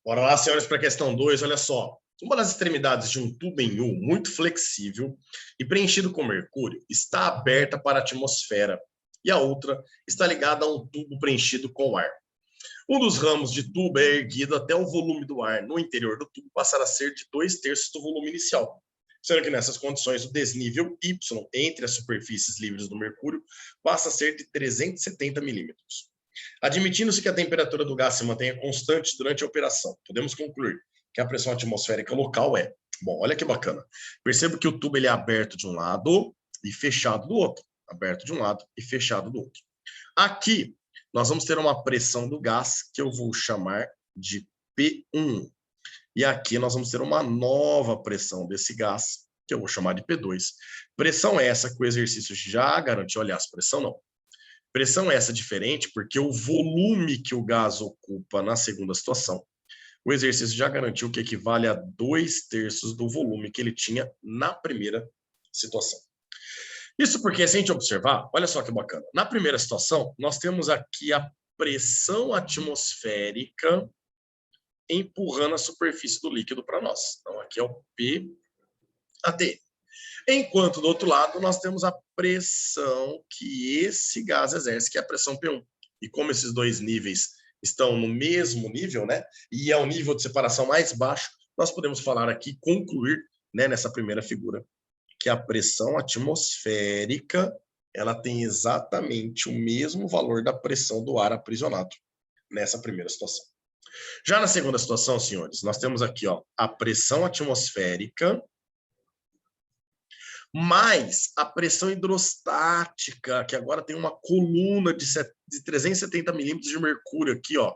Bora lá, senhores, para a questão 2, olha só. Uma das extremidades de um tubo em U muito flexível e preenchido com mercúrio está aberta para a atmosfera e a outra está ligada a um tubo preenchido com ar. Um dos ramos de tubo é erguido até o volume do ar no interior do tubo passar a ser de 2/3 do volume inicial, sendo que nessas condições o desnível Y entre as superfícies livres do mercúrio passa a ser de 370 milímetros. Admitindo-se que a temperatura do gás se mantenha constante durante a operação, podemos concluir que a pressão atmosférica local é... Bom, olha que bacana. Perceba que o tubo ele é aberto de um lado e fechado do outro. Aberto de um lado e fechado do outro. Aqui, nós vamos ter uma pressão do gás que eu vou chamar de P1. E aqui nós vamos ter uma nova pressão desse gás, que eu vou chamar de P2. Pressão essa que o exercício já garantiu. Aliás, pressão não. Pressão essa diferente porque o volume que o gás ocupa na segunda situação, o exercício já garantiu que equivale a 2/3 do volume que ele tinha na primeira situação. Isso porque, se a gente observar, olha só que bacana. Na primeira situação, nós temos aqui a pressão atmosférica empurrando a superfície do líquido para nós. Então, aqui é o PAT. Enquanto, do outro lado, nós temos a pressão que esse gás exerce, que é a pressão P1. E como esses dois níveis estão no mesmo nível, né, e é o nível de separação mais baixo, nós podemos falar aqui, concluir, né, nessa primeira figura, que a pressão atmosférica ela tem exatamente o mesmo valor da pressão do ar aprisionado nessa primeira situação. Já na segunda situação, senhores, nós temos aqui ó, a pressão atmosférica mais a pressão hidrostática, que agora tem uma coluna de 370 milímetros de mercúrio aqui, ó.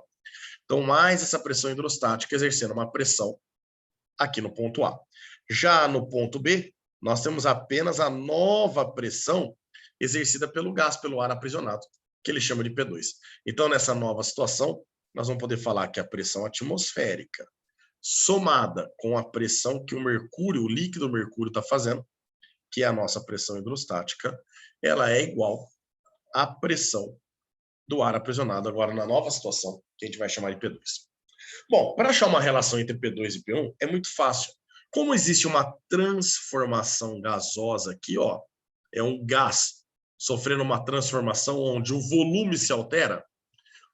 Então, mais essa pressão hidrostática exercendo uma pressão aqui no ponto A. Já no ponto B, nós temos apenas a nova pressão exercida pelo gás, pelo ar aprisionado, que ele chama de P2. Então, nessa nova situação, nós vamos poder falar que a pressão atmosférica, somada com a pressão que o mercúrio, o líquido mercúrio está fazendo, que é a nossa pressão hidrostática, ela é igual à pressão do ar aprisionado, agora na nova situação, que a gente vai chamar de P2. Bom, para achar uma relação entre P2 e P1, é muito fácil. Como existe uma transformação gasosa aqui, ó, é um gás sofrendo uma transformação onde o volume se altera,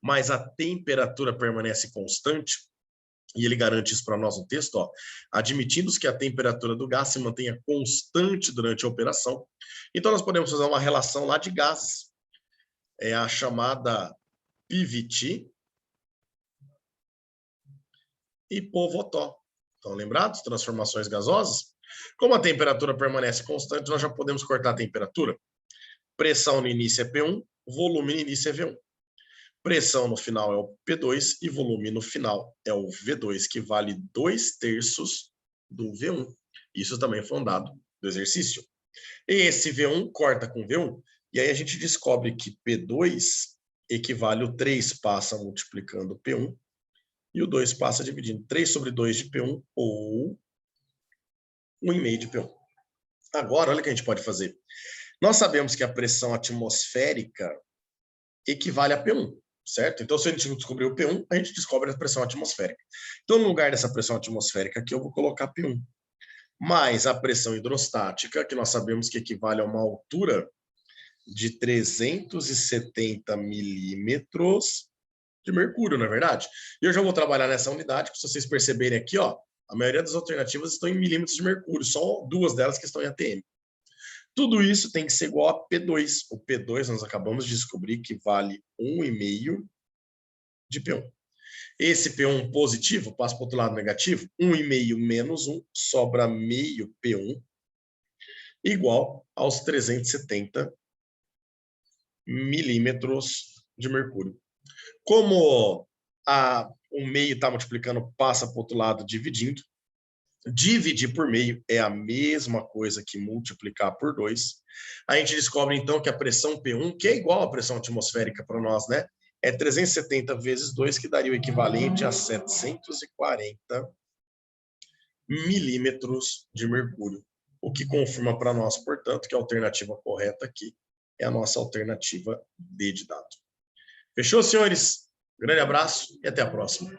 mas a temperatura permanece constante, e ele garante isso para nós no texto, ó, admitindo que a temperatura do gás se mantenha constante durante a operação. Então, nós podemos fazer uma relação lá de gases. É a chamada PVT e Povotó. Estão lembrados? Transformações gasosas? Como a temperatura permanece constante, nós já podemos cortar a temperatura. Pressão no início é P1, volume no início é V1. Pressão no final é o P2 e volume no final é o V2, que vale 2/3 do V1. Isso também foi um dado do exercício. E esse V1 corta com V1, e aí a gente descobre que P2 equivale o 3 passa multiplicando P1, e o 2 passa dividindo 3/2 de P1, ou 1,5 de P1. Agora, olha o que a gente pode fazer. Nós sabemos que a pressão atmosférica equivale a P1. Certo? Então, se a gente descobrir o P1, a gente descobre a pressão atmosférica. Então, no lugar dessa pressão atmosférica aqui, eu vou colocar P1. Mais a pressão hidrostática, que nós sabemos que equivale a uma altura de 370 milímetros de mercúrio, não é verdade? E eu já vou trabalhar nessa unidade, que se vocês perceberem aqui, ó, a maioria das alternativas estão em milímetros de mercúrio, só duas delas que estão em ATM. Tudo isso tem que ser igual a P2. O P2 nós acabamos de descobrir que vale 1,5 de P1. Esse P1 positivo passa para o outro lado negativo. 1,5 menos 1 sobra meio P1 igual aos 370 milímetros de mercúrio. Como o meio está multiplicando, passa para o outro lado dividindo. Dividir por meio é a mesma coisa que multiplicar por 2. A gente descobre, então, que a pressão P1, que é igual à pressão atmosférica para nós, né? É 370 vezes 2, que daria o equivalente a 740 milímetros de mercúrio. O que confirma para nós, portanto, que a alternativa correta aqui é a nossa alternativa D de dado. Fechou, senhores? Grande abraço e até a próxima.